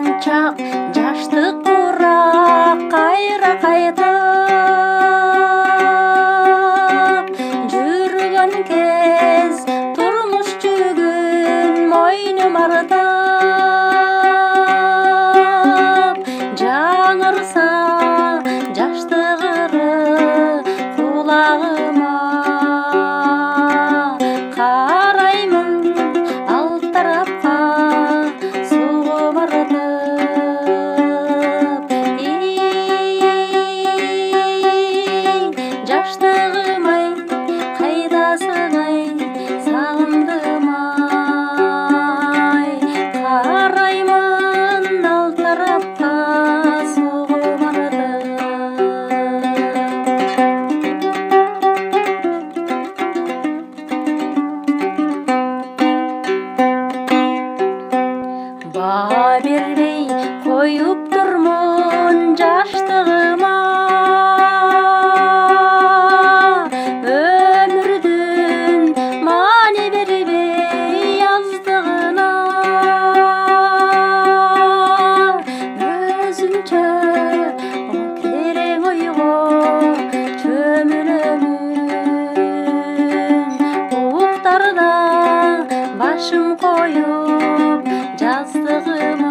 канча жаштык курак кайра кайтып жүргөн кез турмуш жүгүн мойнум артып жаңырса жаштык ыры кулагыма караймын ал тарапка сугуп артып жаштыгым-ай кайдасың-ай сагындым-ай караймын ал тарапка сугуп артып баа бербей коюп турмун жаштыгыма өмүрдүн маани бербей аздыгына өзүмчө терең ойго чөмүлөмүн уктарда башым коюп жаздыгыма